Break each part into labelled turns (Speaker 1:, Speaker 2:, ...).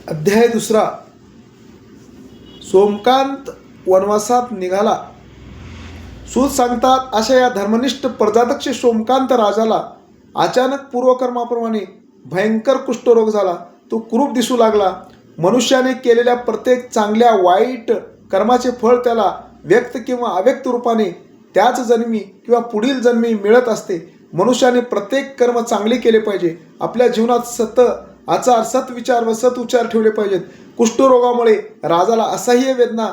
Speaker 1: अध्याय दुसरा. सोमकांत वनवासात निघाला. सूत सांगतात अशा या धर्मनिष्ठ प्रजादक्ष सोमकांत राजाला अचानक पूर्वकर्माप्रमाणे भयंकर कुष्ठरोग झाला. तो कुरूप दिसू लागला. मनुष्याने केलेल्या प्रत्येक चांगल्या वाईट कर्माचे फळ त्याला व्यक्त किंवा अव्यक्त रूपाने त्याच जन्मी किंवा पुढील जन्मी मिळत असते. मनुष्याने प्रत्येक कर्म चांगले केले पाहिजे. आपल्या जीवनात सत आचार, सत्विचार व सत्उच्चार ठेवले पाहिजेत. कुष्ठरोगामुळे राजाला असह्य वेदना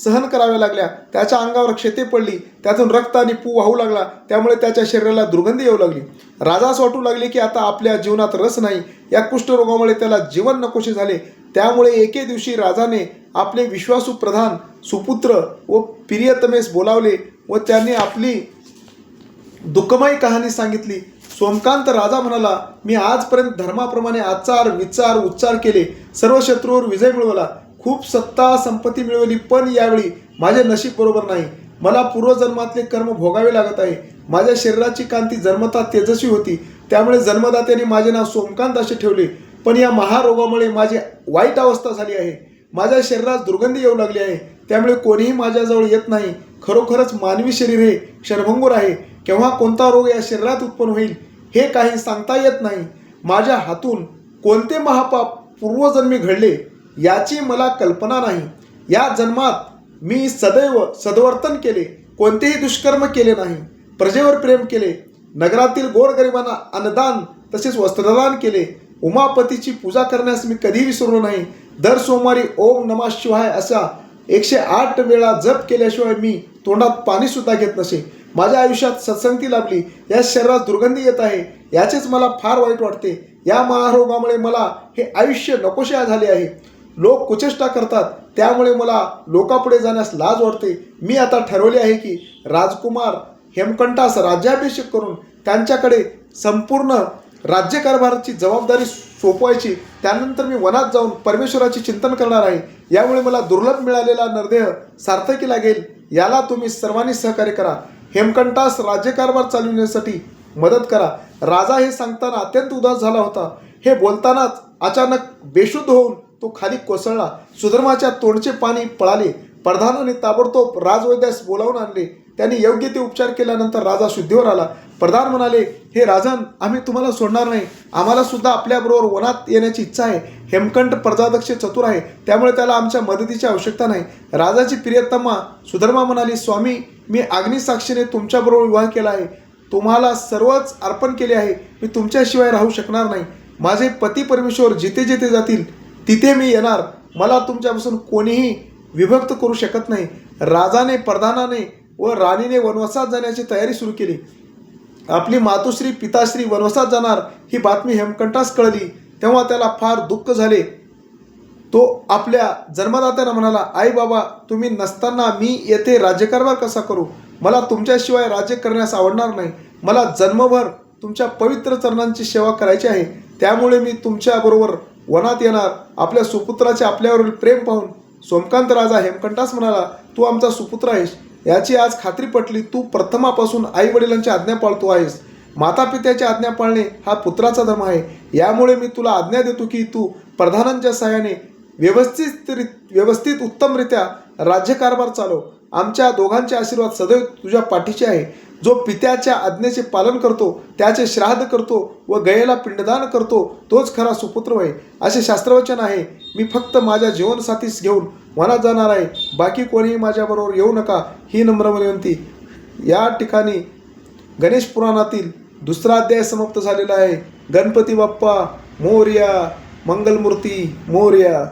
Speaker 1: सहन कराव्या लागल्या. त्याच्या अंगावर क्षते पडली. त्यातून रक्त आणि पू वाहू लागला. त्यामुळे त्याच्या शरीराला दुर्गंधी येऊ लागली. राजास वाटू लागले की आता आपल्या जीवनात रस नाही. या कुष्ठरोगामुळे त्याला जीवन नकोसे झाले. त्यामुळे एके दिवशी राजाने आपले विश्वासू प्रधान, सुपुत्र व प्रियतमेस बोलावले व त्यांनी आपली दुःखमयी कहाणी सांगितली. सोमकांत राजा म्हणाला, मी आजपर्यंत धर्माप्रमाणे आचार, विचार, उच्चार केले. सर्व शत्रूवर विजय मिळवला. खूप सत्ता संपत्ती मिळवली. पण यावेळी माझे नशीब बरोबर नाही. मला पूर्वजन्मातले कर्म भोगावे लागत आहे. माझ्या शरीराची कांती जन्मता तेजस्वी होती. त्यामुळे जन्मदात्याने माझे नाव सोमकांत असे ठेवले. पण या महारोगामुळे माझी वाईट अवस्था झाली आहे. माझ्या शरीरात दुर्गंधी येऊ लागली आहे. त्यामुळे कोणीही माझ्याजवळ येत नाही. खरोखरच मानवी शरीर हे क्षणभंगूर आहे. केव्हा कोणता रोग या शरीरात उत्पन्न होईल हे काही सांगता येत नाही. माझ्या हातून कोणते महापाप पूर्वजन्मी घडले याची मला कल्पना नाही. या जन्मात मी सदैव सद्वर्तन केले. कोणतेही दुष्कर्म केले नाही. प्रजेवर प्रेम केले. नगरातील गोरगरिबांना अन्नदान तसेच वस्त्रदान केले. उमापतीची पूजा करण्यास मी कधी विसरलो नाही. दर सोमवारी ओम नमः शिवाय असा 108 वेळा जप केल्याशिवाय मी तोंडात पाणी सुद्धा घेत नसे. माझ्या आयुष्यात सत्संगती लाभली. या शरीरात दुर्गंधी येत आहे. याचेच मला फार वाईट वाटते. या महारोगामुळे मला हे आयुष्य नकोसे झाले आहे. लोक कुचेष्टा करतात. त्यामुळे मला लोकापुढे जाण्यास लाज वाटते. मी आता ठरवले आहे की राजकुमार हेमकंठास राज्याभिषेक करून त्यांच्याकडे संपूर्ण राज्यकारभाराची जबाबदारी सोपवायची. त्यानंतर मी वनात जाऊन परमेश्वराचे चिंतन करणार आहे. यामुळे मला दुर्लभ मिळालेला नरदेह सार्थकी लागेल. याला तुम्ही सर्वांनी सहकार्य करा. हेमकंठास राज्यकारभार चालविण्यासाठी मदत करा. राजा हे सांगताना अत्यंत उदास झाला होता. हे बोलतानाच अचानक बेशुद्ध होऊन तो खाली कोसळला. सुधर्माच्या तोंडचे पाणी पळाले. प्रधानाने ताबडतोब राजवैद्यास बोलावून आणले. त्यांनी योग्य ते उपचार केल्यानंतर राजा शुद्धीवर आला. प्रधान म्हणाले, हे राजन, आम्ही तुम्हाला सोडणार नाही. आम्हाला सुद्धा आपल्याबरोबर वनात येण्याची इच्छा आहे. हेमकंठ प्रजादक्ष चतुर आहे. त्यामुळे त्याला आमच्या मदतीची आवश्यकता नाही. राजाची प्रियतमा सुधर्मा म्हणाली, स्वामी, मी अग्निसाक्षीने तुमच्याबरोबर विवाह केला आहे. तुम्हाला सर्वच अर्पण केले आहे. मी तुमच्याशिवाय राहू शकणार नाही. माझे पती परमेश्वर जिथे जिथे जातील तिथे मी येणार. मला तुमच्यापासून कोणीही विभक्त करू शकत नाही. राजाने, प्रधानाने व राणीने वनवासात जाण्याची तयारी सुरू केली. आपली मातोश्री, पिताश्री वनवासात जाणार ही बातमी हेमकंठास कळली. तेव्हा त्याला फार दुःख झाले. तो आपल्या जन्मदात्याला म्हणाला, आई बाबा, तुम्ही नसताना मी येथे राज्यकारभार कसा करू? मला तुमच्याशिवाय राज्य करण्यास आवडणार नाही. मला जन्मभर तुमच्या पवित्र चरणांची सेवा करायची आहे. त्यामुळे मी तुमच्याबरोबर वनात येणार. आपल्या सुपुत्राचे आपल्यावरील प्रेम पाहून सोमकांत राजा हेमकंठास म्हणाला, तू आमचा सुपुत्र आहेस याची आज खात्री पटली. तू प्रथमापासून आई वडिलांची आज्ञा पाळतो आहेस. माता पित्याची आज्ञा पाळणे हा पुत्राचा धर्म आहे. यामुळे मी तुला आज्ञा देतो की तू प्रधानांच्या सहाय्याने व्यवस्थित उत्तमरित्या राज्यकारभार चालव. आमच्या दोघांचे आशीर्वाद सदैव तुझ्या पाठीशी आहे. जो पित्याच्या आज्ञेचे पालन करतो, त्याचे श्राद्ध करतो व गयेला पिंडदान करतो, तोच खरा सुपुत्र होय, असे शास्त्रवचन आहे. मी फक्त माझ्या जीवनसाथीस घेऊन वनात जाणार आहे. बाकी कोणीही माझ्याबरोबर येऊ नका, ही नम्र विनंती. या ठिकाणी गणेश पुराणातील दुसरा अध्याय समाप्त झालेला आहे. गणपती बाप्पा मोरया, मंगलमूर्ती मोरया.